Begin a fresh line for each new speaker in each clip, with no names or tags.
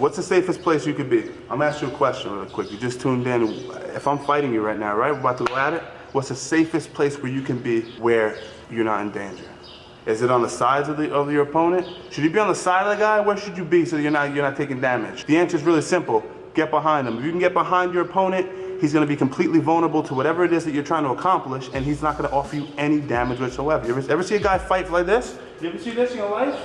What's the safest place you could be? I'm gonna ask you a question real quick. You just tuned in. If I'm fighting you right now, right? We're about to go at it. What's the safest place where you can be where you're not in danger? Is it on the sides of your opponent? Should you be on the side of the guy? Where should you be so you're not taking damage? The answer is really simple. Get behind him. If you can get behind your opponent, he's gonna be completely vulnerable to whatever it is that you're trying to accomplish, and he's not gonna offer you any damage whatsoever. You ever see a guy fight like this? You ever see this in your life?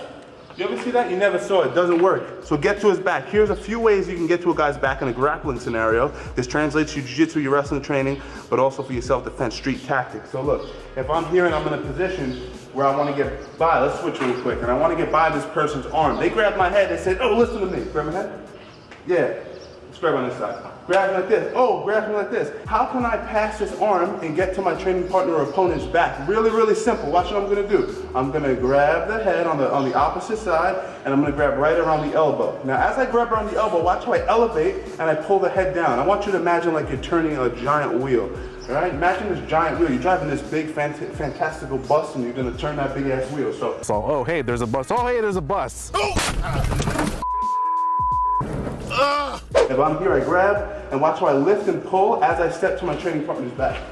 You ever see that? You never saw it. It doesn't work. So get to his back. Here's a few ways you can get to a guy's back in a grappling scenario. This translates to jiu-jitsu, your wrestling training, but also for your self-defense, street tactics. So look, if I'm here and I'm in a position where I want to get by, let's switch real quick, and I want to get by this person's arm. They grab my head, they say, oh, listen to me. Grab my head? Yeah. Let's grab on this side. Grab me like this. Oh, grab me like this. How can I pass this arm and get to my training partner or opponent's back? Really, really simple. Watch what I'm gonna do. I'm gonna grab the head on the opposite side, and I'm gonna grab right around the elbow. Now, as I grab around the elbow, watch how I elevate and I pull the head down. I want you to imagine like you're turning a giant wheel. All right? Imagine this giant wheel. You're driving this big, fantastical bus, and you're gonna turn that big ass wheel. So,
oh, hey, there's a bus. Oh, hey, there's a bus.
If I'm here, I grab, and watch how I lift and pull as I step to my training partner's back.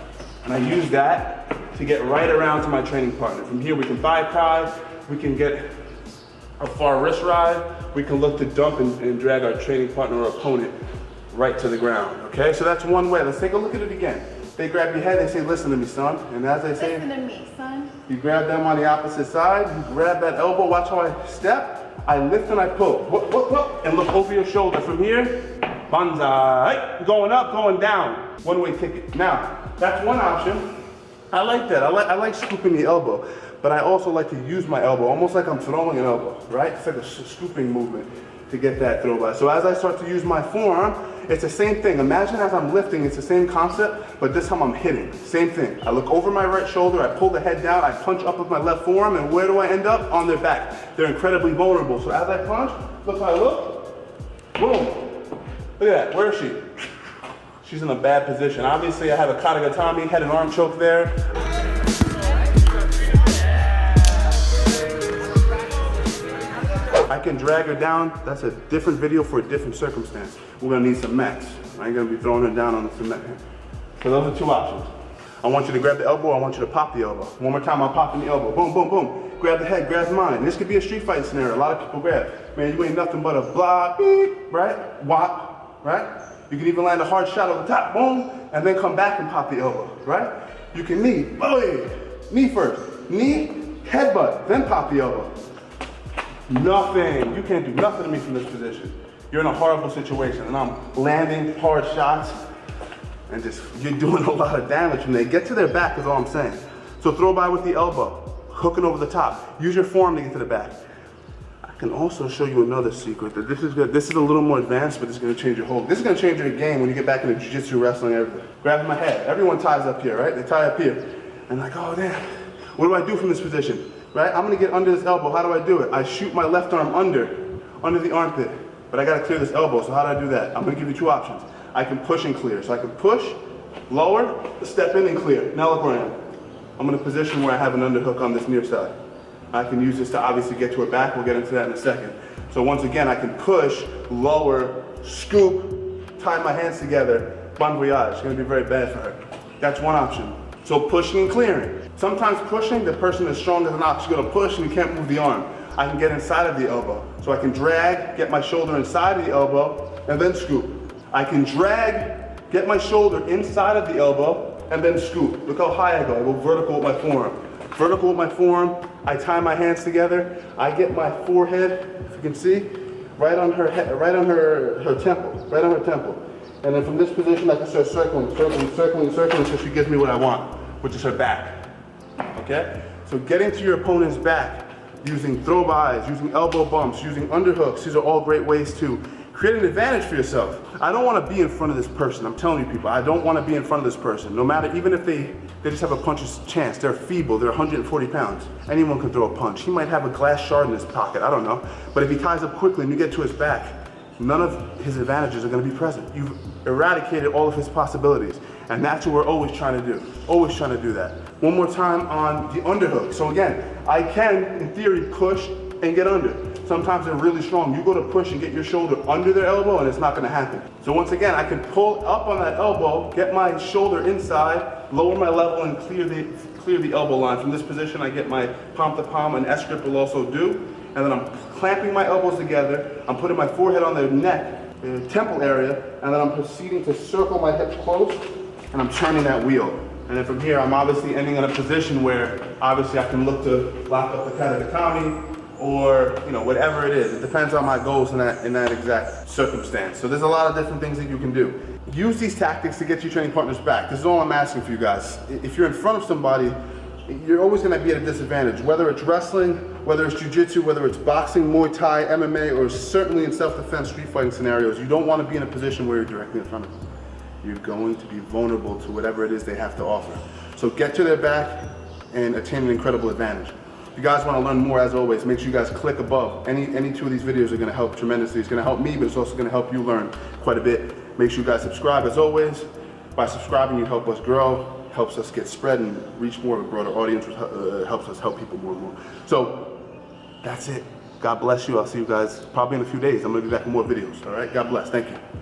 And I use that to get right around to my training partner. From here, we can thigh pry, we can get a far wrist ride, we can look to dump and drag our training partner or opponent right to the ground, okay? So that's one way. Let's take a look at it again. They grab your head, they say, listen to me, son. And as they say,
listen to me, son.
You grab them on the opposite side, you grab that elbow, watch how I step, I lift and I pull, whoop, whoop, whoop, and look over your shoulder. From here, banzai, going up, going down, one-way ticket. Now, that's one option. I like that, I like scooping the elbow, but I also like to use my elbow, almost like I'm throwing an elbow, right? It's like a scooping movement to get that throw by. So as I start to use my forearm, it's the same thing. Imagine as I'm lifting, it's the same concept, but this time I'm hitting. Same thing. I look over my right shoulder, I pull the head down, I punch up with my left forearm, and where do I end up? On their back. They're incredibly vulnerable. So as I punch, look how I look, boom. Look at that, where is she? She's in a bad position. Obviously I have a katagatami, head and arm choke there. I can drag her down. That's a different video for a different circumstance. We're gonna need some mats. I ain't gonna be throwing her down on the cement here. So those are two options. I want you to grab the elbow, I want you to pop the elbow. One more time, I'm popping the elbow. Boom, boom, boom. Grab the head, grab mine. This could be a street fight scenario. A lot of people grab. Man, you ain't nothing but a blah, beep, right? Whop, right? You can even land a hard shot over the top, boom, and then come back and pop the elbow, right? You can knee, boy, knee first. Knee, headbutt, then pop the elbow. Nothing, you can't do nothing to me from this position. You're in a horrible situation, and I'm landing hard shots, and you're doing a lot of damage when they get to their back is all I'm saying. So throw by with the elbow, hooking over the top. Use your forearm to get to the back. I can also show you another secret that this is good. This is a little more advanced, but it's gonna change your whole, this is gonna change your game when you get back into jiu-jitsu, wrestling, everything. Grabbing my head, everyone ties up here, right? They tie up here. And like, oh damn, what do I do from this position? Right, I'm gonna get under this elbow. How do I do it? I shoot my left arm under the armpit, but I gotta clear this elbow, so how do I do that? I'm gonna give you two options. I can push and clear. So I can push, lower, step in and clear. Now look where I am. I'm in a position where I have an underhook on this near side. I can use this to obviously get to her back. We'll get into that in a second. So once again, I can push, lower, scoop, tie my hands together. Bon voyage, it's gonna be very bad for her. That's one option. So pushing and clearing. Sometimes pushing, the person is strong as an ox. You're gonna push and you can't move the arm. I can get inside of the elbow. So I can drag, get my shoulder inside of the elbow, and then scoop. I can drag, get my shoulder inside of the elbow, and then scoop. Look how high I go. I go vertical with my forearm. Vertical with my forearm, I tie my hands together. I get my forehead, if you can see, right on her head, right on her temple, right on her temple. And then from this position, I can start circling, circling, circling, circling, so she gives me what I want, which is her back. Okay? So getting to your opponent's back, using throw-bys, using elbow bumps, using underhooks, these are all great ways to create an advantage for yourself. I don't want to be in front of this person. I'm telling you people, I don't want to be in front of this person. No matter, even if they just have a puncher's chance, they're feeble, they're 140 pounds. Anyone can throw a punch. He might have a glass shard in his pocket, I don't know. But if he ties up quickly and you get to his back, none of his advantages are going to be present. You've eradicated all of his possibilities. And that's what we're always trying to do. Always trying to do that. One more time on the underhook. So again, I can, in theory, push, and get under. Sometimes they're really strong. You go to push and get your shoulder under their elbow and it's not gonna happen. So once again, I can pull up on that elbow, get my shoulder inside, lower my level and clear the elbow line. From this position, I get my palm to palm, an S grip will also do. And then I'm clamping my elbows together. I'm putting my forehead on their neck, the temple area, and then I'm proceeding to circle my hips close, and I'm turning that wheel. And then from here, I'm obviously ending in a position where obviously I can look to lock up the katakami, or whatever it is. It depends on my goals in that exact circumstance. So there's a lot of different things that you can do. Use these tactics to get your training partners back. This is all I'm asking for you guys. If you're in front of somebody, you're always going to be at a disadvantage, whether it's wrestling, whether it's jiu-jitsu, whether it's boxing, Muay Thai, MMA, or certainly in self-defense, street fighting scenarios. You don't want to be in a position where you're directly in front of them. You're going to be vulnerable to whatever it is they have to offer. So get to their back and attain an incredible advantage. If you guys want to learn more, as always, make sure you guys click above. Any two of these videos are going to help tremendously. It's going to help me, but it's also going to help you learn quite a bit. Make sure you guys subscribe, as always. By subscribing, you help us grow, helps us get spread and reach more of a broader audience, which helps us help people more and more. So that's it. God bless you. I'll see you guys probably in a few days. I'm going to be back with more videos. All right? God bless. Thank you.